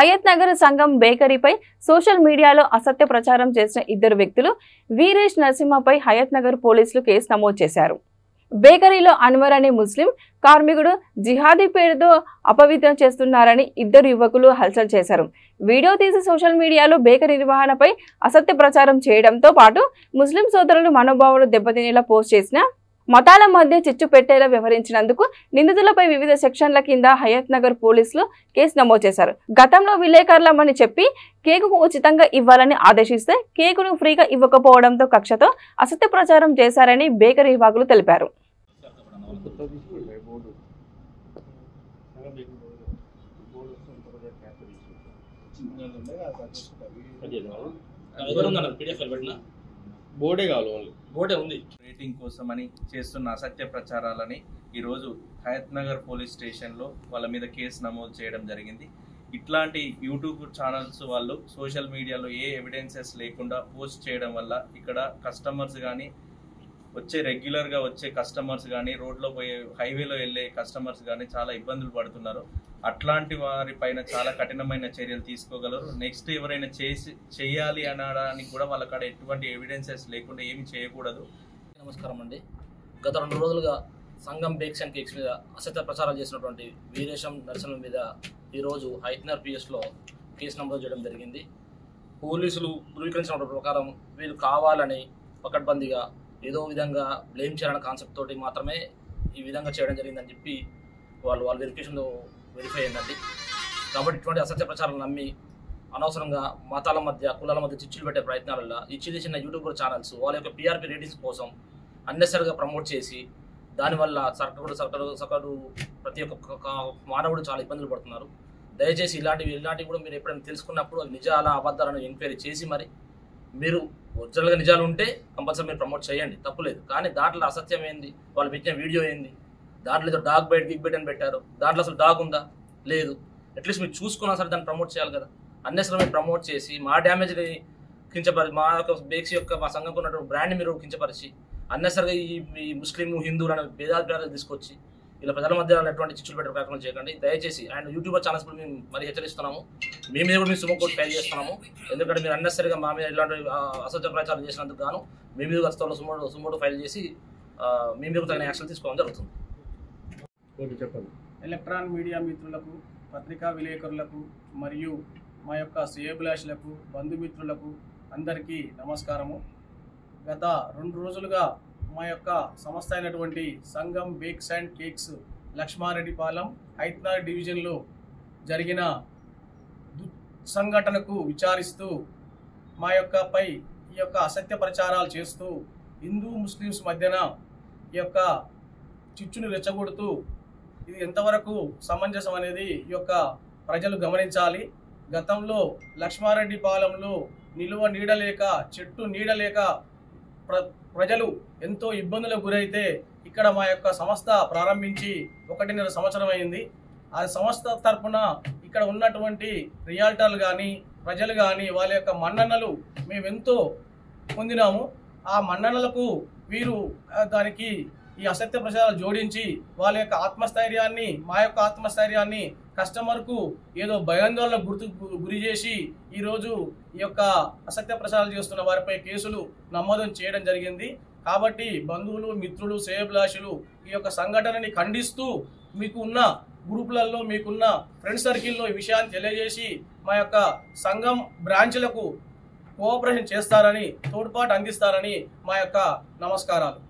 హయత్ నగర్ సంఘం బేకరీపై సోషల్ మీడియాలో అసత్య ప్రచారం చేసిన ఇద్దరు వ్యక్తులు వీరేష్ నరసింహపై హయత్ నగర్ పోలీసులు కేసు నమోదు చేశారు. బేకరీలో అన్వర్ అనే ముస్లిం కార్మికుడు జిహాదీ పేరుతో అపవిత్రం చేస్తున్నారని ఇద్దరు యువకులు హల్చల్ చేశారు. వీడియో తీసి సోషల్ మీడియాలో బేకరీ నిర్వహణపై అసత్య ప్రచారం చేయడంతో పాటు ముస్లిం సోదరులు మనోభావాలు దెబ్బతినేలా పోస్ట్ చేసిన మతాల మధ్య చిచ్చు పెట్టేలా వ్యవహరించినందుకు నిందితులపై వివిధ సెక్షన్ల కింద హయత్ నగర్ పోలీసులు కేసు నమోదు చేశారు. గతంలో విలేకరులమని చెప్పి కేకును ఉచితంగా ఇవ్వాలని ఆదేశిస్తే కేకును ఫ్రీగా ఇవ్వకపోవడంతో కక్షతో అసత్య ప్రచారం చేశారని బేకరీ విభాగులు తెలిపారు. రేటింగ్ కోసమని చేస్తున్న అసత్య ప్రచారాలని ఈరోజు హయత్ నగర్ పోలీస్ స్టేషన్లో వాళ్ళ మీద కేసు నమోదు చేయడం జరిగింది. ఇట్లాంటి యూట్యూబ్ ఛానల్స్ వాళ్ళు సోషల్ మీడియాలో ఏ ఎవిడెన్సెస్ లేకుండా పోస్ట్ చేయడం వల్ల ఇక్కడ కస్టమర్స్ కానీ రెగ్యులర్గా వచ్చే కస్టమర్స్ కానీ రోడ్లో పోయే హైవేలో వెళ్ళే కస్టమర్స్ కానీ చాలా ఇబ్బందులు పడుతున్నారు. అట్లాంటి వారి పైన చాలా కఠినమైన చర్యలు తీసుకోగలరు. నెక్స్ట్ ఎవరైనా చేయాలి అనడానికి కూడా వాళ్ళ కాడ ఎటువంటి ఎవిడెన్సెస్ లేకుండా ఏమి చేయకూడదు. నమస్కారం అండి. గత 2 రోజులుగా సంఘం బేక్స్ అండ్ కేక్స్ మీద అసత్య ప్రచారాలు చేసినటువంటి వీరేశం నరసింహ మీద ఈరోజు హయత్ నగర్ పిఎస్లో కేసు నమోదు చేయడం జరిగింది. పోలీసులు ధృవీకరించిన ప్రకారం వీళ్ళు కావాలని పకడ్బందీగా ఏదో విధంగా బ్లేమ్ చేయాలనే కాన్సెప్ట్ తోటి మాత్రమే ఈ విధంగా చేయడం జరిగిందని చెప్పి వాళ్ళ వెరిఫికేషన్లో వెరిఫై అయిందండి. కాబట్టి ఇటువంటి అసత్య ప్రచారాలు నమ్మి అనవసరంగా మతాల మధ్య కులాల మధ్య చిచ్చులు పెట్టే ప్రయత్నాల ఈ చిన్న యూట్యూబర్ ఛానల్స్ వాళ్ళ యొక్క PRP రేటింగ్స్ కోసం అన్నెసరిగా ప్రమోట్ చేసి దానివల్ల సగటు ప్రతి ఒక్క మానవుడు చాలా ఇబ్బందులు పడుతున్నారు. దయచేసి ఇలాంటివి కూడా మీరు ఎప్పుడైనా తెలుసుకున్నప్పుడు అది నిజాల అబద్ధాలను ఎంక్వైరీ చేసి మరి మీరు ఒరిజినల్గా నిజాలు ఉంటే కంపల్సరీ మీరు ప్రమోట్ చేయండి, తప్పులేదు. కానీ దాంట్లో అసత్యం ఏంది, వాళ్ళు పెట్టిన వీడియో ఏంది, దాంట్లో ఏదో డాగ్ బైట్ గిగ్ బైట్ అని పెట్టారు, దాంట్లో అసలు డాగ్ ఉందా లేదు, అట్లీస్ట్ మీరు చూసుకున్నా సరే దాన్ని ప్రమోట్ చేయాలి కదా. అన్నెసరి మీరు ప్రమోట్ చేసి మా డ్యామేజ్ని కించపరిచి మా యొక్క బేక్స్ యొక్క మా సంఘంకు ఉన్నటువంటి బ్రాండ్ని మీరు కించపరిచి అన్నెసరిగా ఈ ముస్లిం హిందువులు అనే భేదాభిప్రాయాలు తీసుకొచ్చి ఇలా ప్రజల మధ్య ఎటువంటి చిచ్చులు పెట్టే ప్రయత్నం చేయకండి దయచేసి. అండ్ యూట్యూబర్ ఛానల్స్ కూడా మేము మరి హెచ్చరిస్తున్నాము, మీ మీద కూడా మేము సుమో కోర్టు ఫైల్ చేస్తున్నాము. ఎందుకంటే మీరు అన్నెసరిగా మా మీద ఇలాంటి అసత్య ప్రచారం చేసినందుకు గాను మీ మీద గతంలో సుమోటు ఫైల్ చేసి మీ మీద తగిన యాక్షన్ తీసుకోవడం జరుగుతుంది. ఎలక్ట్రానిక్ మీడియా మిత్రులకు, పత్రికా విలేకరులకు మరియు మా యొక్క శ్రేయోభిలాషులకు, బంధుమిత్రులకు అందరికీ నమస్కారము. గత 2 రోజులుగా మా యొక్క సంస్థ అయినటువంటి సంఘం bakes and cakes Lakshmareddypalem Hayath Nagar డివిజన్లో జరిగిన సంఘటనకు విచారిస్తూ మా యొక్క ఈ యొక్క అసత్య ప్రచారాలు చేస్తూ హిందూ ముస్లిమ్స్ మధ్యన ఈ యొక్క చిచ్చును రెచ్చగొడుతూ ఇది ఎంతవరకు సమంజసం అనేది ఈ యొక్క ప్రజలు గమనించాలి. గతంలో లక్ష్మారెడ్డిపాలెంలో నిలువ నీడలేక చెట్టు నీడలేక ప్రజలు ఎంతో ఇబ్బందులకు గురైతే ఇక్కడ మా యొక్క సంస్థ ప్రారంభించి 1.5 సంవత్సరం అయింది. ఆ సంస్థ తరఫున ఇక్కడ ఉన్నటువంటి రియాల్టర్లు కానీ ప్రజలు కానీ వాళ్ళ యొక్క మన్ననలు మేమెంతో పొందినాము. ఆ మన్ననలకు వీరు దానికి ఈ అసత్య ప్రచారాలు జోడించి వాళ్ళ యొక్క ఆత్మస్థైర్యాన్ని, మా యొక్క ఆత్మస్థైర్యాన్ని కస్టమర్కు ఏదో భయాందోళనకు గురి చేసి ఈరోజు ఈ యొక్క అసత్య ప్రచారాలు చేస్తున్న వారిపై కేసులు నమోదు చేయడం జరిగింది. కాబట్టి బంధువులు, మిత్రులు, శ్రేయోభిలాషులు ఈ యొక్క సంఘటనని ఖండిస్తూ మీకు ఉన్న గ్రూపులలో, మీకున్న ఫ్రెండ్ సర్కిల్లో ఈ విషయాన్ని తెలియజేసి మా యొక్క సంఘం బ్రాంచ్లకు కోఆపరేషన్ చేస్తారని, తోడ్పాటు అందిస్తారని మా యొక్క నమస్కారాలు.